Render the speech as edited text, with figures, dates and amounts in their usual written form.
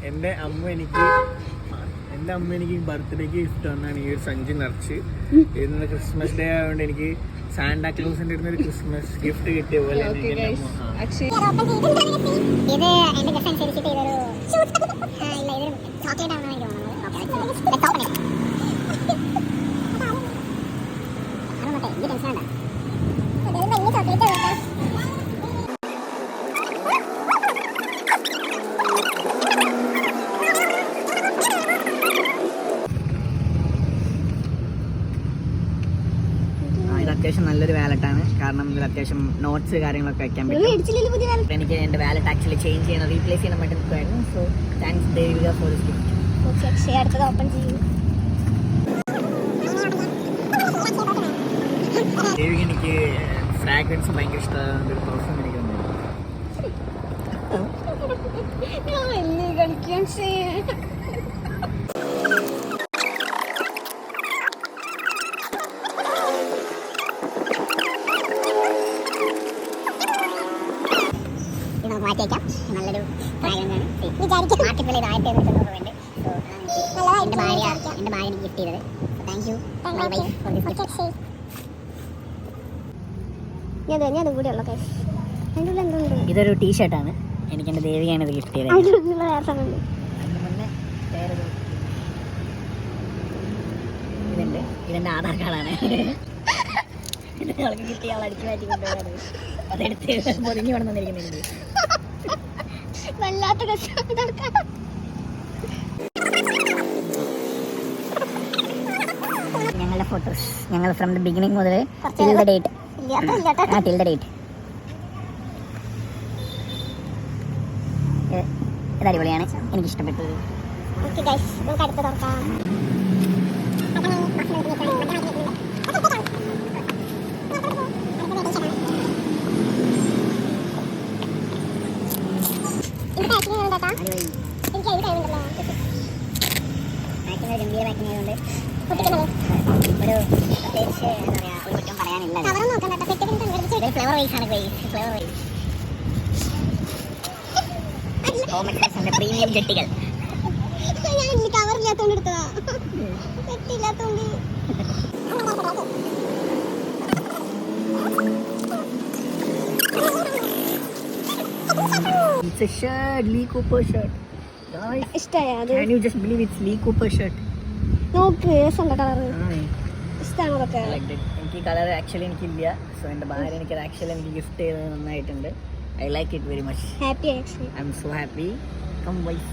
എൻ്റെ അമ്മ എനിക്ക് ബർത്ത്ഡേക്ക് ഗിഫ്റ്റ് തന്നാണ് ഈ ഒരു സഞ്ചി നിറച്ച്. ഇന്ന് ക്രിസ്മസ് ഡേ ആയതുകൊണ്ട് എനിക്ക് സാന്റാക്ലോസിന്റെ ഒരു ക്രിസ്മസ് ഗിഫ്റ്റ് കിട്ടിയ പോലെ അത്യാവശ്യം നല്ലൊരു വാലറ്റാണ്. കാരണം ഇതിൽ അത്യാവശ്യം നോട്ട്സ് കാര്യങ്ങളൊക്കെ വെക്കാൻ പറ്റും. എനിക്ക് എൻ്റെ വാലറ്റ് ആക്ച്വലി ചേഞ്ച് ചെയ്യണം, റീപ്ലേസ് ചെയ്യണം വേണ്ടി നിൽക്കുമായിരുന്നു. So thanks Devika for this gift. അടുത്തത് ഓപ്പൺ ചെയ്യും. ദേവിക എനിക്ക് ഫ്രാഗ്രൻസ് ഭയങ്കര ഇഷ്ടമാണ്. ഒരു പെർഫ്യൂം എനിക്ക് കളിക്കാൻ മാറ്റിയേക്കാം. നല്ലൊരു മാർക്കറ്റിൽ ഇത് 1900 രൂപയുണ്ട്. എൻ്റെ ഭാര്യ എനിക്ക് ഗിഫ്റ്റ് ചെയ്തത്. Thank you. Bye bye for this gift. ഇതൊരു ടീഷർട്ടാണ്. എനിക്ക് എൻ്റെ ദേവിയാണ് ഇത് ഗിഫ്റ്റ് ചെയ്തത്. ഇതെൻ്റെ ആധാർ കാർഡാണ്. അവൾക്ക് കിട്ടി, അവൾ അടിച്ചു മാറ്റി കൊണ്ടുപോയത്. അതെടുത്ത് പൊതിഞ്ഞു കൊണ്ടു വന്നിരിക്കുന്നുണ്ട്. വല്ലാത്ത ഞങ്ങളുടെ ഫോട്ടോസ് ഞങ്ങൾ ഫ്രം ദ ബിഗിനിങ് മുതൽ till the date. Till the date. ഇത് അടിപൊളിയാണ്, എനിക്ക് ഇഷ്ടപ്പെട്ടു. ഗംഭീര പാക്കിംഗ് ആയതുകൊണ്ട് ഒരു പ്രത്യേകിച്ച് എന്താ പറയുക, ഒരു കുറ്റം പറയാനില്ല. ഫ്ലവർ വൈസ് ആണ്. ഫ്ലവർ വൈസ് പ്രീമിയം ജെട്ടികൾ. കവറില്ലാത്തോണ്ട് എടുത്തതാ, ജെട്ടില്ലാത്തോണ്ട്. It's a shirt, Lee Cooper shirt. Guys, can you just believe it's Lee Cooper shirt? നോക്ക്, രസമുണ്ട് കളറ്. ഇഷ്ടമാണോ അതൊക്കെ? എനിക്ക് ഈ കളർ ആക്ച്വലി എനിക്കില്ല. സോ എൻ്റെ ഭാര്യ എനിക്കത് ആക്ച്വലി എനിക്ക് ഗിഫ്റ്റ് ചെയ്തത് നന്നായിട്ടുണ്ട്. I like it very much. Happy actually. I'm so happy. Come wife.